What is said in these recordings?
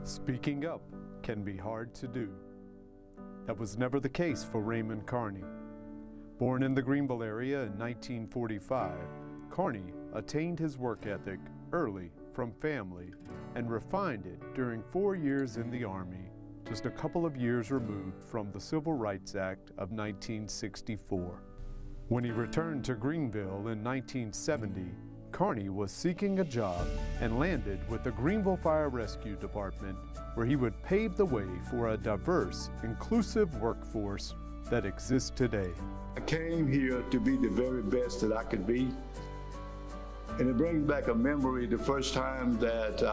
Speaking up can be hard to do. That was never the case for Raymond Carney. Born in the Greenville area in 1945, Carney attained his work ethic early from family and refined it during 4 years in the Army, just a couple of years removed from the Civil Rights Act of 1964. When he returned to Greenville in 1970, Carney was seeking a job and landed with the Greenville Fire Rescue Department, where he would pave the way for a diverse, inclusive workforce that exists today. I came here to be the very best that I could be. And it brings back a memory the first time that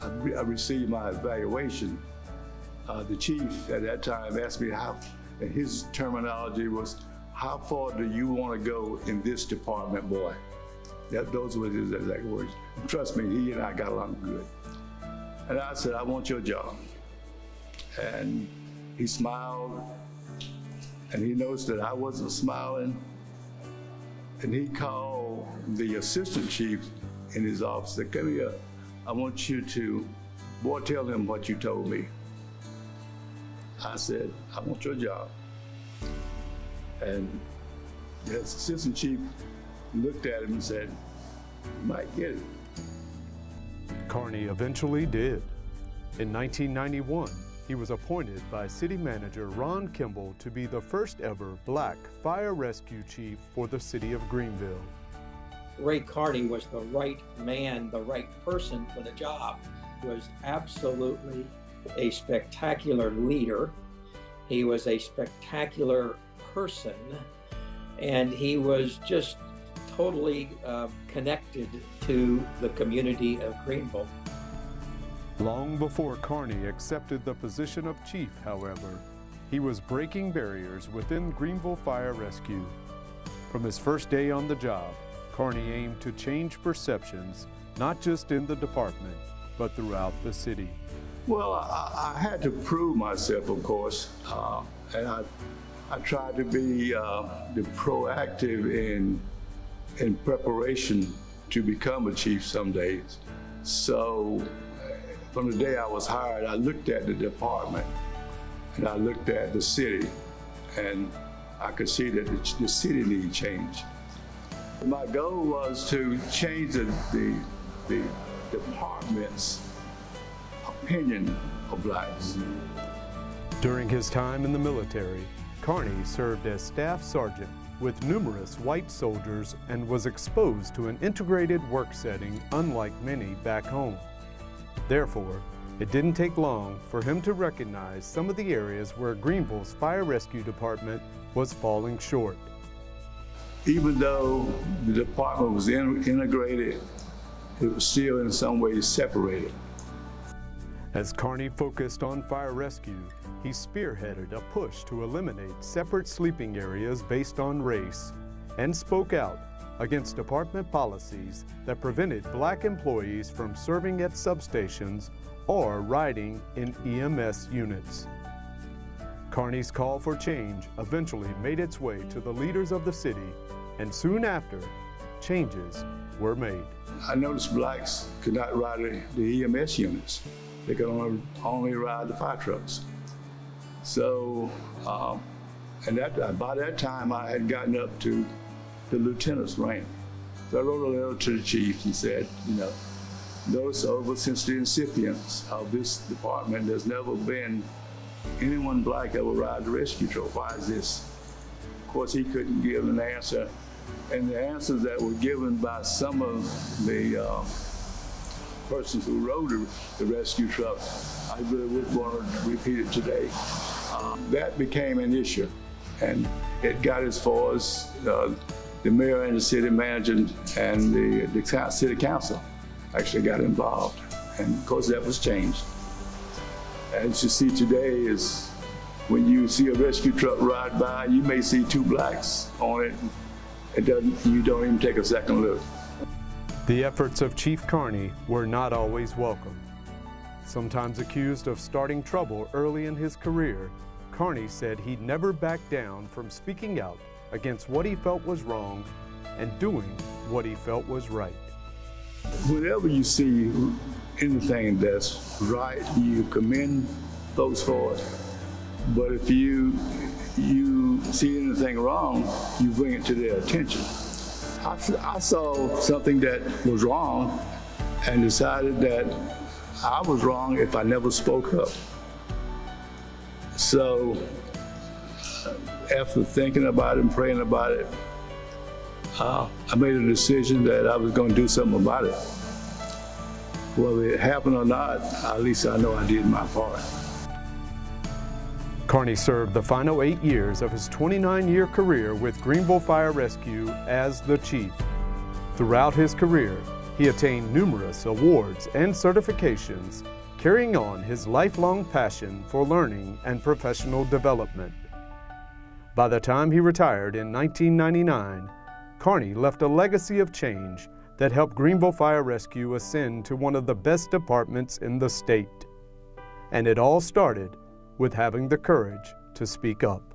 I received my evaluation. The chief at that time asked me how, and his terminology was, "How far do you want to go in this department, boy?" Those were his exact words. And trust me, he and I got along good. And I said, "I want your job." And he smiled, and he noticed that I wasn't smiling. And he called the assistant chief in his office and said, "Come here, I want you to, boy, tell him what you told me." I said, "I want your job." And the assistant chief looked at him and said, "You might get it." Carney eventually did. In 1991, he was appointed by City Manager Ron Kimball to be the first ever black fire rescue chief for the city of Greenville. Ray Carney was the right man, the right person for the job. He was absolutely a spectacular leader. He was a spectacular person, and he was just totally connected to the community of Greenville. Long before Carney accepted the position of chief, however, he was breaking barriers within Greenville Fire Rescue. From his first day on the job, Carney aimed to change perceptions, not just in the department, but throughout the city. Well, I had to prove myself, of course, and I tried to be the proactive in preparation to become a chief some days. So from the day I was hired, I looked at the department and I looked at the city, and I could see that the city needed change. My goal was to change the department's opinion of blacks. During his time in the military, Carney served as staff sergeant with numerous white soldiers and was exposed to an integrated work setting unlike many back home. Therefore, it didn't take long for him to recognize some of the areas where Greenville's Fire Rescue Department was falling short. Even though the department was integrated, it was still in some ways separated. As Carney focused on fire rescue, he spearheaded a push to eliminate separate sleeping areas based on race and spoke out against department policies that prevented black employees from serving at substations or riding in EMS units. Carney's call for change eventually made its way to the leaders of the city, and soon after, changes were made. I noticed blacks could not ride the EMS units. They could only ride the fire trucks. So, by that time, I had gotten up to the lieutenant's rank. So I wrote a letter to the chief and said, notice over since the incipients of this department, there's never been anyone black that will ride the rescue truck. Why is this? Of course, he couldn't give an answer. And the answers that were given by some of the persons who rode the rescue truck, I really would want to repeat it today. That became an issue, and it got as far as the mayor and the city manager and the city council actually got involved, and of course that was changed. As you see today is when you see a rescue truck ride by, you may see two blacks on it. You don't even take a second look. The efforts of Chief Carney were not always welcome. Sometimes accused of starting trouble early in his career, Carney said he'd never back down from speaking out against what he felt was wrong and doing what he felt was right. Whenever you see anything that's right, you commend folks for it. But if you see anything wrong, you bring it to their attention. I saw something that was wrong and decided that I was wrong if I never spoke up. So after thinking about it and praying about it, I made a decision that I was going to do something about it. Whether it happened or not, at least I know I did my part. Carney served the final 8 years of his 29-year career with Greenville Fire Rescue as the chief. Throughout his career, he attained numerous awards and certifications, carrying on his lifelong passion for learning and professional development. By the time he retired in 1999, Carney left a legacy of change that helped Greenville Fire Rescue ascend to one of the best departments in the state. And it all started with having the courage to speak up.